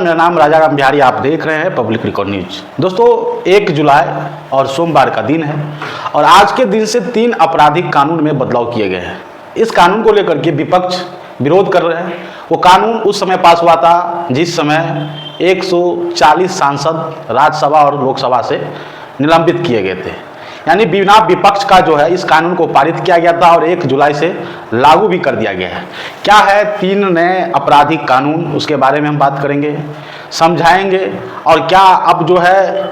मेरा नाम राजा राम बिहारी, आप देख रहे हैं पब्लिक रिकॉर्ड न्यूज। दोस्तों 1 जुलाई और सोमवार का दिन है और आज के दिन से 3 आपराधिक कानून में बदलाव किए गए हैं। इस कानून को लेकर के विपक्ष विरोध कर रहे हैं। वो कानून उस समय पास हुआ था जिस समय 140 सांसद राज्यसभा और लोकसभा से निलंबित किए गए थे, यानी बिना विपक्ष का जो है इस कानून को पारित किया गया था और 1 जुलाई से लागू भी कर दिया गया है। क्या है 3 नए आपराधिक कानून, उसके बारे में हम बात करेंगे, समझाएंगे। और क्या अब जो है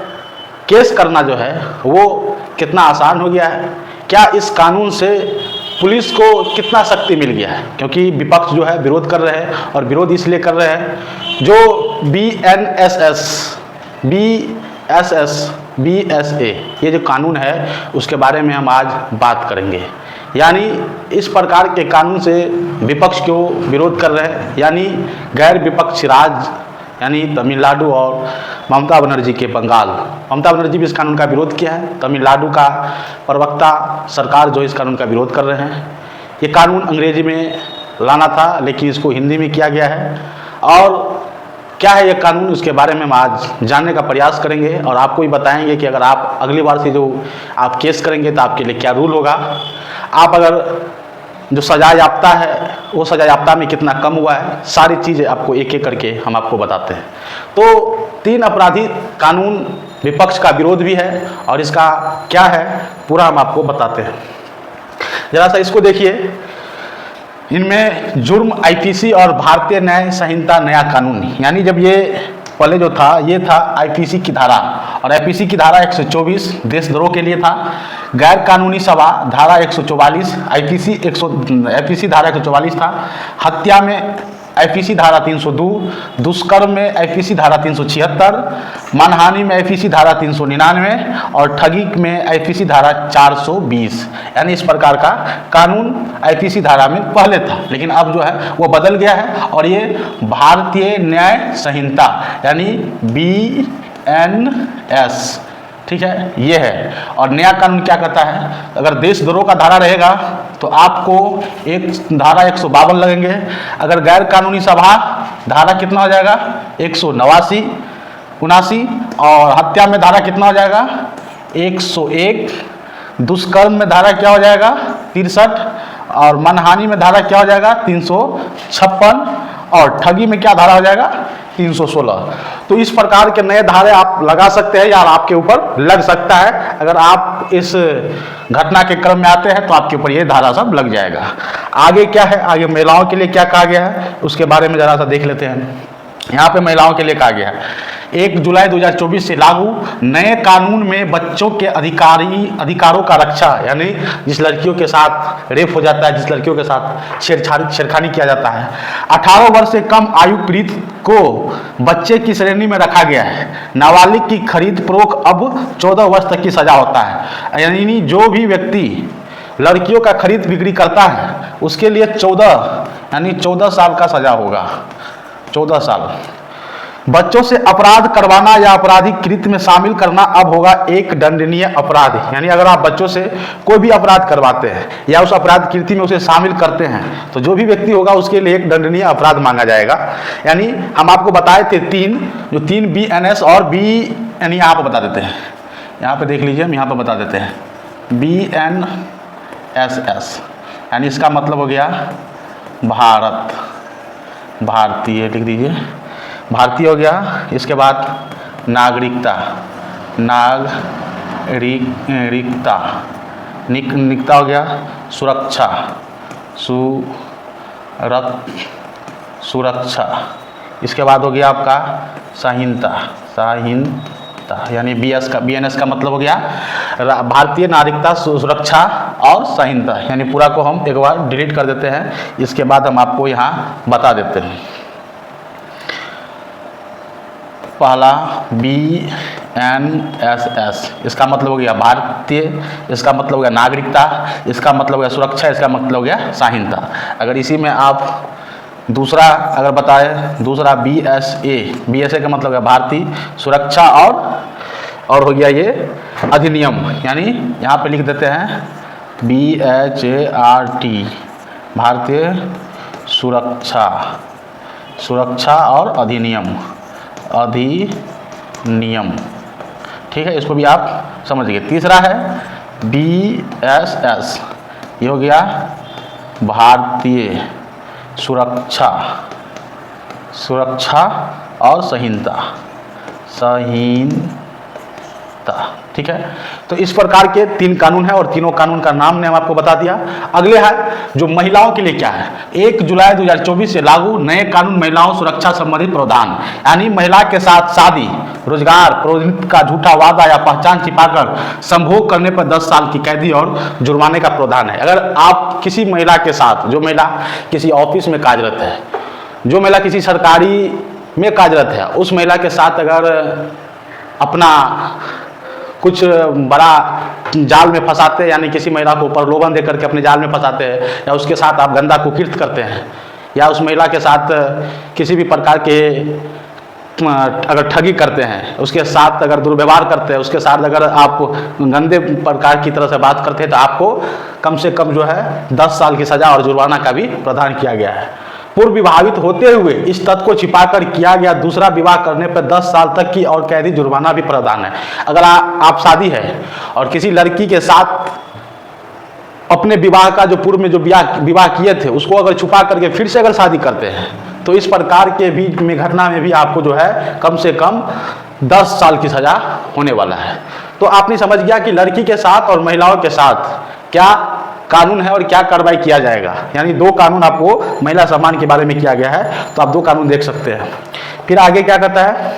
केस करना जो है वो कितना आसान हो गया है, क्या इस कानून से पुलिस को कितना शक्ति मिल गया है, क्योंकि विपक्ष जो है विरोध कर रहे हैं और विरोध इसलिए कर रहे हैं जो BSA ये जो कानून है उसके बारे में हम आज बात करेंगे। यानी इस प्रकार के कानून से विपक्ष क्यों विरोध कर रहे हैं, यानी गैर विपक्षी राज्य यानी तमिलनाडु और ममता बनर्जी के बंगाल। ममता बनर्जी भी इस कानून का विरोध किया है, तमिलनाडु का प्रवक्ता सरकार जो इस कानून का विरोध कर रहे हैं। ये कानून अंग्रेजी में लाना था लेकिन इसको हिंदी में किया गया है। और क्या है ये कानून, उसके बारे में हम आज जानने का प्रयास करेंगे और आपको भी बताएंगे कि अगर आप अगली बार से जो आप केस करेंगे तो आपके लिए क्या रूल होगा। आप अगर जो सजा याफ्ता है वो सजा याफ्ता में कितना कम हुआ है, सारी चीज़ें आपको एक एक करके हम आपको बताते हैं। तो 3 आपराधिक कानून विपक्ष का विरोध भी है और इसका क्या है पूरा हम आपको बताते हैं। जरा सा इसको देखिए। इनमें जुर्म IPC और भारतीय न्याय संहिता नया कानून, यानी जब ये पहले जो था ये था IPC की धारा, और IPC की धारा 124 देशद्रोह के लिए था। गैर कानूनी सभा धारा 144, IPC धारा 144 था। हत्या में IPC धारा 302, दुष्कर्म में IPC धारा 376, मानहानि में IPC धारा 399 और ठगी में IPC धारा 420। यानी इस प्रकार का कानून IPC धारा में पहले था, लेकिन अब जो है वो बदल गया है और ये भारतीय न्याय संहिता यानी BNS, ठीक है, ये है। और नया कानून क्या कहता है, अगर देशद्रोह का धारा रहेगा तो आपको एक धारा 152 लगेंगे। अगर गैर कानूनी सभा धारा कितना हो जाएगा 189, और हत्या में धारा कितना हो जाएगा 101, दुष्कर्म में धारा क्या हो जाएगा 63, और मानहानि में धारा क्या हो जाएगा 356, और ठगी में क्या धारा हो जाएगा 316। तो इस प्रकार के नए धारे आप लगा सकते हैं या आपके ऊपर लग सकता है। अगर आप इस घटना के क्रम में आते हैं तो आपके ऊपर ये धारा सब लग जाएगा। आगे क्या है, आगे महिलाओं के लिए क्या कहा गया है उसके बारे में जरा सा देख लेते हैं। यहाँ पे महिलाओं के लिए कहा गया है 1 जुलाई 2024 से लागू नए कानून में बच्चों के अधिकारों का रक्षा, यानी जिस लड़कियों के साथ रेप हो जाता है, जिस लड़कियों के साथ छेड़खानी किया जाता है, 18 वर्ष से कम आयु पीड़ित को बच्चे की श्रेणी में रखा गया है। नाबालिग की खरीद फरोख्त अब 14 वर्ष तक की सजा होता है, यानी जो भी व्यक्ति लड़कियों का खरीद बिक्री करता है उसके लिए 14 साल का सजा होगा, 14 साल। बच्चों से अपराध करवाना या आपराधिक कृत्य में शामिल करना अब होगा एक दंडनीय अपराध, यानी अगर आप बच्चों से कोई भी अपराध करवाते हैं या उस अपराध कृत्य में उसे शामिल करते हैं तो जो भी व्यक्ति होगा उसके लिए एक दंडनीय अपराध मांगा जाएगा। यानी हम आपको बताए थे 3 BNS और B, यानी यहाँ पर बता देते हैं, यहाँ पे देख लीजिए, हम यहाँ पर बता देते हैं BNSS, यानी इसका मतलब हो गया भारतीय, लिख दीजिए भारतीय हो गया। इसके बाद नागरिकता हो गया। सुरक्षा, इसके बाद हो गया आपका संहिता, यानी BNS का मतलब हो गया भारतीय नागरिकता सुरक्षा और संहिता, यानी पूरा को हम एक बार डिलीट कर देते हैं। इसके बाद हम आपको यहाँ बता देते हैं। पहला BNSS, इसका मतलब हो गया भारतीय, इसका मतलब हो गया नागरिकता, इसका मतलब हो गया सुरक्षा, इसका मतलब हो गया संहिता। अगर इसी में आप दूसरा अगर बताए, दूसरा BSA का मतलब हो गया भारतीय सुरक्षा और हो गया ये अधिनियम, यानी यहाँ पे लिख देते हैं BHART, भारतीय सुरक्षा और अधिनियम। अधिनियम, ठीक है, इसको भी आप समझिए। तीसरा है BSS, ये हो गया भारतीय सुरक्षा और संहिता, ठीक है। तो इस प्रकार के 3 कानून हैं और तीनों कानून का नाम ने हम आपको बता दिया। अगले है जो महिलाओं के लिए क्या है, 1 जुलाई 2024 से लागू नए कानून महिलाओं सुरक्षा संबंधी प्रावधान, यानी महिला के साथ शादी, रोजगार, प्रोन्नति का झूठा वादा या पहचान छिपाकर संभोग करने पर 10 साल की कैदी और जुर्माने का प्रावधान है। अगर आप किसी महिला के साथ, जो महिला किसी ऑफिस में कार्यरत है, जो महिला किसी सरकारी में कार्यरत है, उस महिला के साथ अगर अपना कुछ बड़ा जाल में फंसाते हैं, यानी किसी महिला को प्रलोभन देकर के अपने जाल में फंसाते हैं, या उसके साथ आप गंदा कुकृत्य करते हैं, या उस महिला के साथ किसी भी प्रकार के अगर ठगी करते हैं, उसके साथ अगर दुर्व्यवहार करते हैं, उसके साथ अगर आप गंदे प्रकार की तरह से बात करते हैं, तो आपको कम से कम जो है 10 साल की सजा और जुर्माना का भी प्रावधान किया गया है। पूर्व विवाहित होते हुए इस तथ्य को छिपाकर किया गया दूसरा विवाह करने पर 10 साल तक की और कैदी जुर्माना भी प्रावधान है। अगर आप शादी है और किसी लड़की के साथ अपने विवाह का जो पूर्व में जो विवाह किए थे उसको अगर छुपा करके फिर से अगर शादी करते हैं, तो इस प्रकार के भी घटना में भी आपको जो है कम से कम 10 साल की सजा होने वाला है। तो आपने समझ गया कि लड़की के साथ और महिलाओं के साथ क्या कानून है और क्या कार्रवाई किया जाएगा, यानी 2 कानून आपको महिला सम्मान के बारे में किया गया है। तो आप 2 कानून देख सकते हैं। फिर आगे क्या कहता है,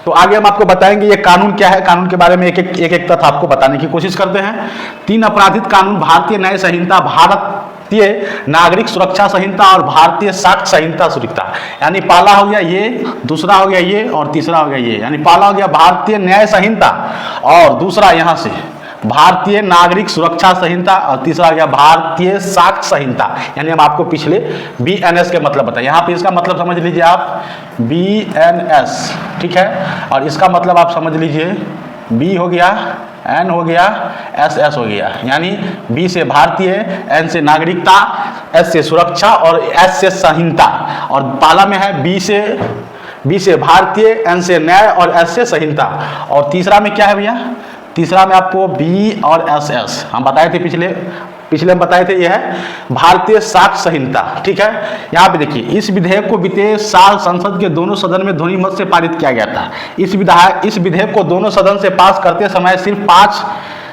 तो आगे हम आपको बताएंगे ये कानून क्या है। कानून के बारे में एक एक तथ्य आपको बताने की कोशिश करते हैं। 3 अपराधिक कानून, भारतीय न्याय संहिता, भारतीय नागरिक सुरक्षा संहिता और भारतीय साक्ष्य संहिता सुरक्षा, यानी पहला हो गया ये, दूसरा हो गया ये और तीसरा हो गया ये। यानी पहला हो गया भारतीय न्याय संहिता और दूसरा यहाँ से भारतीय नागरिक सुरक्षा संहिता और तीसरा आ गया भारतीय साक्ष्य संहिता। यानी हम आपको पिछले BNS के मतलब बताए, यहाँ पे इसका मतलब समझ लीजिए आप BNS, ठीक है, और इसका मतलब आप समझ लीजिए B हो गया, N हो गया, SS हो गया। यानी B से भारतीय, N से नागरिकता, S से सुरक्षा और S से संहिता। और पाला में है B से भारतीय, N से न्याय और S से संहिता। और तीसरा में क्या है भैया, तीसरा में आपको B और SS हम बताए थे, पिछले हम बताए थे, यह है भारतीय साक्ष्य संहिता, ठीक है। यहाँ पे देखिए, इस विधेयक को बीते साल संसद के दोनों सदन में ध्वनि मत से पारित किया गया था। इस विधेयक को दोनों सदन से पास करते समय सिर्फ 5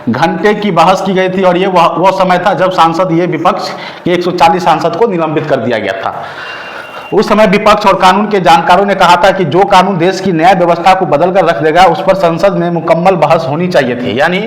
घंटे की बहस की गई थी और ये वह समय था जब सांसद ये विपक्ष के 140 सांसद को निलंबित कर दिया गया था। उस समय विपक्ष और कानून के जानकारों ने कहा था कि जो कानून देश की न्याय व्यवस्था को बदल कर रख देगा उस पर संसद में मुकम्मल बहस होनी चाहिए थी। यानी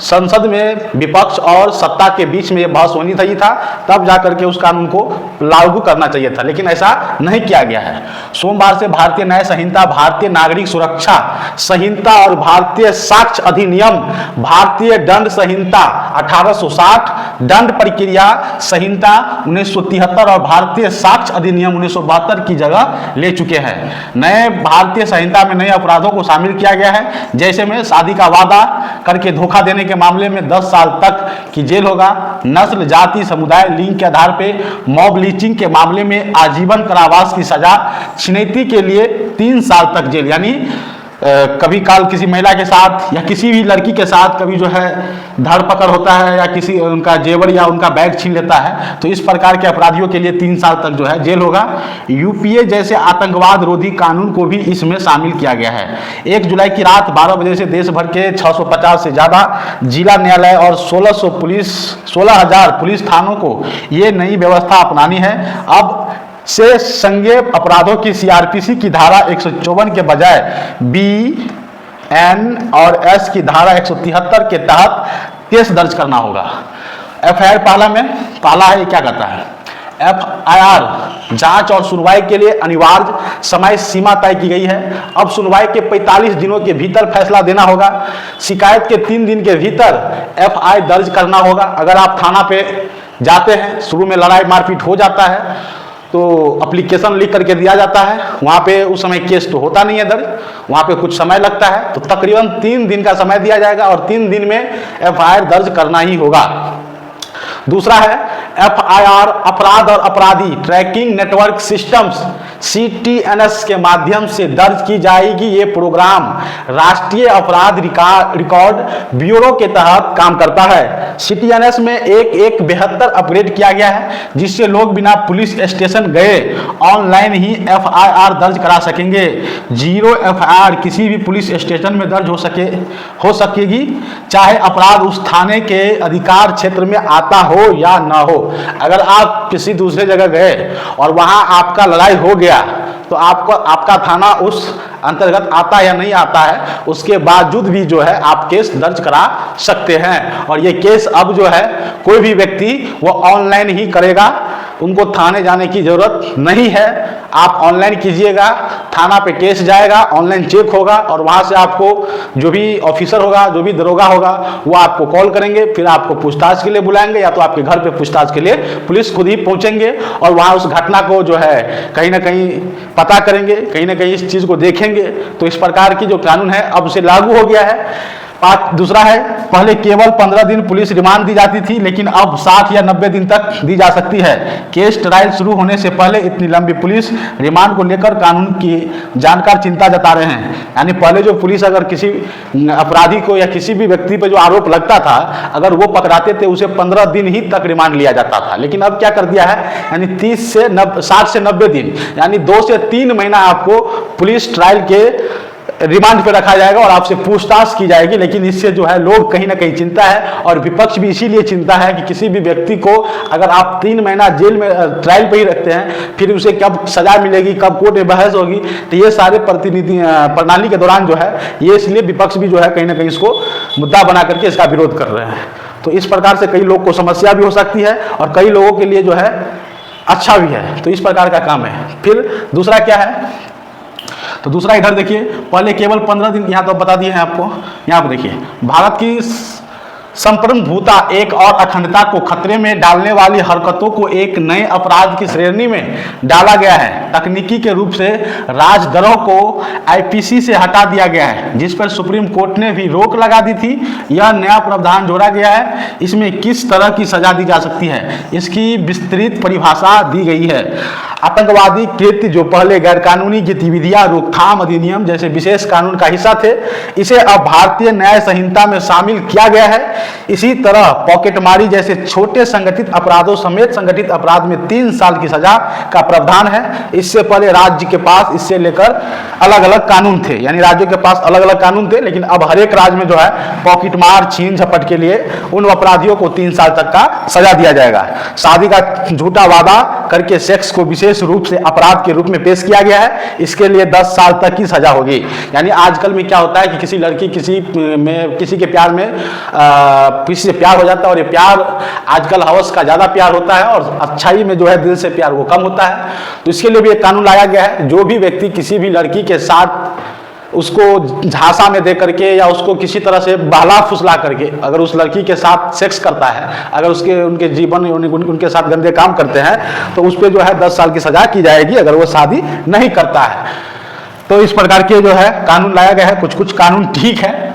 संसद में विपक्ष और सत्ता के बीच में ये बहस होनी चाहिए था, तब जाकर के उस कानून को लागू करना चाहिए था, लेकिन ऐसा नहीं किया गया है। सोमवार से भारतीय न्याय संहिता, भारतीय नागरिक सुरक्षा संहिता और भारतीय साक्ष्य अधिनियम, भारतीय दंड संहिता 1860, दंड प्रक्रिया संहिता 1973 और भारतीय साक्ष्य अधिनियम 1972 की जगह ले चुके हैं। नए भारतीय संहिता में नए अपराधों को शामिल किया गया है, जैसे में शादी का वादा करके धोखा देने के मामले में 10 साल तक की जेल होगा, नस्ल, जाति, समुदाय, लिंग के आधार पर मॉब लिंचिंग के मामले में आजीवन कारावास की सजा, छिनैती के लिए 3 साल तक जेल। यानी कभी काल किसी महिला के साथ या किसी भी लड़की के साथ कभी जो है धरपकड़ होता है या किसी उनका जेवर या उनका बैग छीन लेता है, तो इस प्रकार के अपराधियों के लिए 3 साल तक जो है जेल होगा। UPA जैसे आतंकवाद रोधी कानून को भी इसमें शामिल किया गया है। 1 जुलाई की रात 12 बजे से देश भर के 650 से ज़्यादा जिला न्यायालय और 16,000 पुलिस थानों को ये नई व्यवस्था अपनानी है। अब से संज्ञेय अपराधों की CRPC की धारा 154 के बजाय B, N और S की धारा 173 के तहत केस दर्ज करना होगा। FIR पहला है, क्या कहता है, FIR जांच और सुनवाई के लिए अनिवार्य समय सीमा तय की गई है। अब सुनवाई के 45 दिनों के भीतर फैसला देना होगा। शिकायत के 3 दिन के भीतर FIR दर्ज करना होगा। अगर आप थाना पे जाते हैं, शुरू में लड़ाई मारपीट हो जाता है तो एप्लीकेशन लिख करके दिया जाता है, वहाँ पे उस समय केस तो होता नहीं है दर्ज, वहाँ पे कुछ समय लगता है, तो तकरीबन 3 दिन का समय दिया जाएगा और 3 दिन में FIR दर्ज करना ही होगा। दूसरा है FIR अपराध और अपराधी ट्रैकिंग नेटवर्क सिस्टम्स CTNS के माध्यम से दर्ज की जाएगी। ये प्रोग्राम राष्ट्रीय अपराध रिकॉर्ड ब्यूरो के तहत काम करता है। CTNS में एक 72 अपग्रेड किया गया है, जिससे लोग बिना पुलिस स्टेशन गए ऑनलाइन ही FIR दर्ज करा सकेंगे। 0 FIR किसी भी पुलिस स्टेशन में दर्ज हो सकेगी, चाहे अपराध उस थाने के अधिकार क्षेत्र में आता हो या ना हो। अगर आप किसी दूसरे जगह गए और वहां आपका लड़ाई हो गया तो आपका थाना उस अंतर्गत आता या नहीं आता है, उसके बावजूद भी जो है आप केस दर्ज करा सकते हैं। और ये केस अब जो है कोई भी व्यक्ति वो ऑनलाइन ही करेगा, उनको थाने जाने की जरूरत नहीं है। आप ऑनलाइन कीजिएगा, थाना पे केस जाएगा, ऑनलाइन चेक होगा और वहां से आपको जो भी ऑफिसर होगा, जो भी दरोगा होगा, वो आपको कॉल करेंगे, फिर आपको पूछताछ के लिए बुलाएंगे या तो आपके घर पे पूछताछ के लिए पुलिस खुद ही पहुंचेंगे और वहां उस घटना को जो है कहीं ना कहीं पता करेंगे, कहीं ना कहीं इस चीज को देखेंगे। तो इस प्रकार की जो कानून है अब से लागू हो गया है। दूसरा है, पहले केवल 15 दिन पुलिस रिमांड दी जाती थी, लेकिन अब 60 या 90 दिन तक दी जा सकती है। केस ट्रायल शुरू होने से पहले इतनी लंबी पुलिस रिमांड को लेकर कानून की जानकार चिंता जता रहे हैं। यानी पहले जो पुलिस अगर किसी अपराधी को या किसी भी व्यक्ति पर जो आरोप लगता था, अगर वो पकड़ाते थे उसे 15 दिन ही तक रिमांड लिया जाता था। लेकिन अब क्या कर दिया है, यानी 60 से 90 दिन, यानी 2 से 3 महीना आपको पुलिस ट्रायल के रिमांड पे रखा जाएगा और आपसे पूछताछ की जाएगी। लेकिन इससे जो है लोग कहीं ना कहीं चिंता है और विपक्ष भी इसीलिए चिंता है कि किसी भी व्यक्ति को अगर आप 3 महीना जेल में ट्रायल पे ही रखते हैं, फिर उसे कब सजा मिलेगी, कब कोर्ट में बहस होगी, तो ये सारे प्रणाली के दौरान जो है ये इसलिए विपक्ष भी जो है कहीं ना कहीं इसको मुद्दा बना करके इसका विरोध कर रहे हैं। तो इस प्रकार से कई लोग को समस्या भी हो सकती है और कई लोगों के लिए जो है अच्छा भी है। तो इस प्रकार का काम है। फिर दूसरा क्या है, तो दूसरा इधर देखिए, पहले केवल 15 दिन, यहाँ तो बता दिए हैं आपको। यहाँ पर देखिए, भारत की संप्रभुता एक और अखंडता को खतरे में डालने वाली हरकतों को एक नए अपराध की श्रेणी में डाला गया है। तकनीकी के रूप से राजद्रोह को IPC से हटा दिया गया है, जिस पर सुप्रीम कोर्ट ने भी रोक लगा दी थी। यह नया प्रावधान जोड़ा गया है। इसमें किस तरह की सजा दी जा सकती है, इसकी विस्तृत परिभाषा दी गई है। आतंकवादी कृत्य जो पहले गैरकानूनी गतिविधियां रोकथाम अधिनियम जैसे विशेष कानून का हिस्सा थे, इसे अब भारतीय न्याय संहिता में शामिल किया गया है। इसी तरह पॉकेटमारी जैसे छोटे संगठित अपराधों समेत संगठित अपराध में 3 साल की सजा का प्रावधान है। इससे पहले राज्य के पास इससे लेकर अलग अलग कानून थे, यानी राज्यों के पास अलग अलग कानून थे, लेकिन अब हर एक राज्य में जो है पॉकेटमार छीन झपट के लिए उन अपराधियों को 3 साल तक का सजा दिया जाएगा। शादी का झूठा वादा करके सेक्स को विशेष रूप से अपराध के रूप में पेश किया गया है। इसके लिए 10 साल तक की सजा होगी। यानी आजकल में क्या होता है कि किसी लड़की किसी के प्यार में किसी से प्यार हो जाता है और ये प्यार आजकल हवस का ज्यादा प्यार होता है और अच्छाई में जो है दिल से प्यार वो कम होता है। तो इसके लिए भी एक कानून लाया गया है। जो भी व्यक्ति किसी भी लड़की के साथ उसको झांसा में दे करके या उसको किसी तरह से बहला फुसला करके अगर उस लड़की के साथ सेक्स करता है, अगर उनके जीवन उनके साथ गंदे काम करते हैं, तो उस पर जो है 10 साल की सजा की जाएगी अगर वो शादी नहीं करता है। तो इस प्रकार के जो है कानून लाया गया है। कुछ कुछ कानून ठीक है।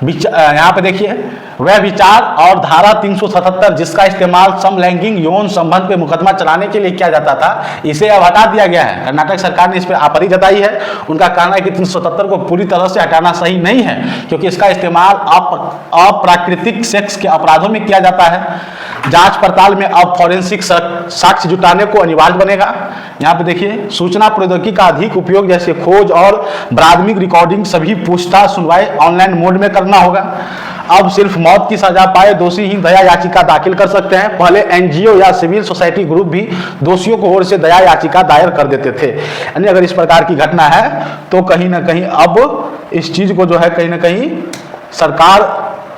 यहाँ पे देखिए, वह विचार और धारा 377 जिसका इस्तेमाल समलैंगिक यौन संबंध पे मुकदमा चलाने के लिए किया जाता था, इसे अब हटा दिया गया है। कर्नाटक सरकार ने इस पर आपत्ति जताई है। उनका कहना है कि 377 को पूरी तरह से हटाना सही नहीं है, क्योंकि इसका इस्तेमाल अप्राकृतिक सेक्स के अपराधों में किया जाता है। जांच पड़ताल में अब फॉरेंसिक साक्ष्य जुटाने को अनिवार्य बनेगा। यहाँ पे देखिए, सूचना प्रौद्योगिकी का अधिक उपयोग जैसे खोज और प्राथमिक रिकॉर्डिंग सभी पूछताछ सुनवाई ऑनलाइन मोड में करना होगा। अब सिर्फ मौत की सजा पाए दोषी ही दया याचिका दाखिल कर सकते हैं। पहले NGO या सिविल सोसाइटी ग्रुप भी दोषियों को ओर से दया याचिका दायर कर देते थे। यानी अगर इस प्रकार की घटना है तो कहीं ना कहीं अब इस चीज को जो है कहीं ना कहीं सरकार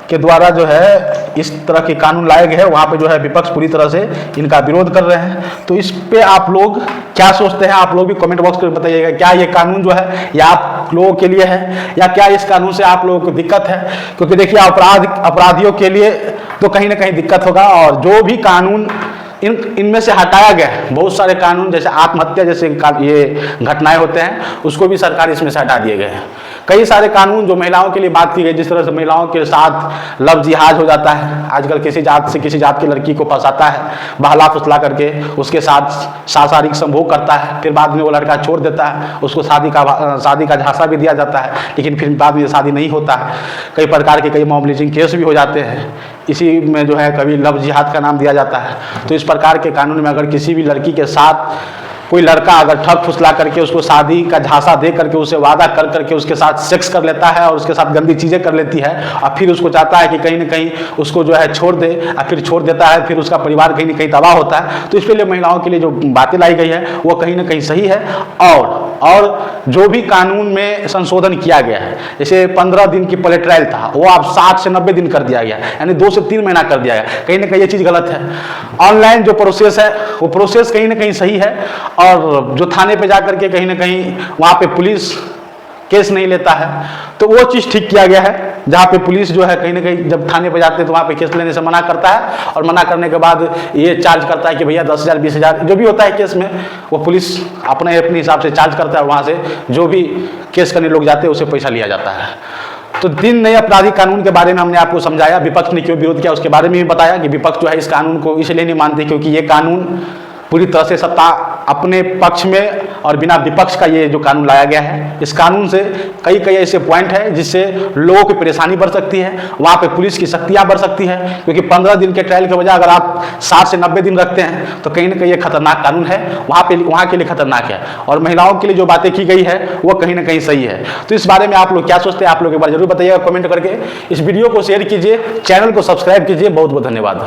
के द्वारा जो है इस तरह के कानून लाए गए हैं। वहाँ पे जो है विपक्ष पूरी तरह से इनका विरोध कर रहे हैं। तो इस पे आप लोग क्या सोचते हैं, आप लोग भी कमेंट बॉक्स में बताइएगा। क्या ये कानून जो है या आप लोगों के लिए है या क्या इस कानून से आप लोगों को दिक्कत है? क्योंकि देखिए, अपराधियों के लिए तो कहीं ना कहीं दिक्कत होगा और जो भी कानून इनमें से हटाया गया है। बहुत सारे कानून जैसे आत्महत्या जैसे ये घटनाएं होते हैं उसको भी सरकार इसमें से हटा दिए गए हैं। कई सारे कानून जो महिलाओं के लिए बात की गई, जिस तरह से महिलाओं के साथ लव जिहाद हो जाता है, आजकल किसी जात से किसी जात की लड़की को फंसाता है, बहला फुसला करके उसके साथ शारीरिक संभोग करता है, फिर बाद में वो लड़का छोड़ देता है, उसको शादी का झांसा भी दिया जाता है, लेकिन फिर बाद में शादी नहीं होता है। कई प्रकार के कई मॉबलिचिंग केस भी हो जाते हैं, इसी में जो है कभी लव जिहाद का नाम दिया जाता है। तो इस प्रकार के कानून में अगर किसी भी लड़की के साथ कोई लड़का अगर ठग फुसला करके उसको शादी का झांसा दे करके उसे वादा कर करके उसके साथ सेक्स कर लेता है और उसके साथ गंदी चीज़ें कर लेती है और फिर उसको चाहता है कि कहीं ना कहीं उसको जो है छोड़ दे और फिर छोड़ देता है, फिर उसका परिवार कहीं ना कहीं तबाह होता है, तो इसके लिए महिलाओं के लिए जो बातें लाई गई है वो कहीं ना कहीं सही है। और जो भी कानून में संशोधन किया गया है, जैसे 15 दिन की पहले ट्रायल था वो अब 60 से 90 दिन कर दिया गया, यानी 2 से 3 महीना कर दिया गया। कहीं ना कहीं ये चीज़ गलत है। ऑनलाइन जो प्रोसेस है वो प्रोसेस कहीं ना कहीं सही है, और जो थाने पे जा करके कहीं ना कहीं वहाँ पे पुलिस केस नहीं लेता है, तो वो चीज़ ठीक किया गया है। जहाँ पे पुलिस जो है कहीं ना कहीं जब थाने पे जाते हैं तो वहाँ पे केस लेने से मना करता है, और मना करने के बाद ये चार्ज करता है कि भैया 10,000 20,000 जो भी होता है केस में, वो पुलिस अपने हिसाब से चार्ज करता है, और वहाँ से जो भी केस करने लोग जाते हैं उसे पैसा लिया जाता है। तो 3 नए आपराधिक कानून के बारे में हमने आपको समझाया, विपक्ष ने क्यों विरोध किया उसके बारे में भी बताया कि विपक्ष जो है इस कानून को इसलिए नहीं मानते क्योंकि ये कानून पूरी तरह से सत्ता अपने पक्ष में और बिना विपक्ष का ये जो कानून लाया गया है, इस कानून से कई ऐसे पॉइंट है जिससे लोगों की परेशानी बढ़ सकती है, वहाँ पे पुलिस की शक्तियाँ बढ़ सकती है, क्योंकि 15 दिन के ट्रायल के बजाय अगर आप 60 से 90 दिन रखते हैं तो कहीं ना कहीं ये खतरनाक कानून है, वहाँ के लिए खतरनाक है। और महिलाओं के लिए जो बातें की गई है वो कहीं ना कहीं सही है। तो इस बारे में आप लोग क्या सोचते हैं, आप लोग एक बार जरूर बताइएगा कमेंट करके। इस वीडियो को शेयर कीजिए, चैनल को सब्सक्राइब कीजिए। बहुत बहुत धन्यवाद।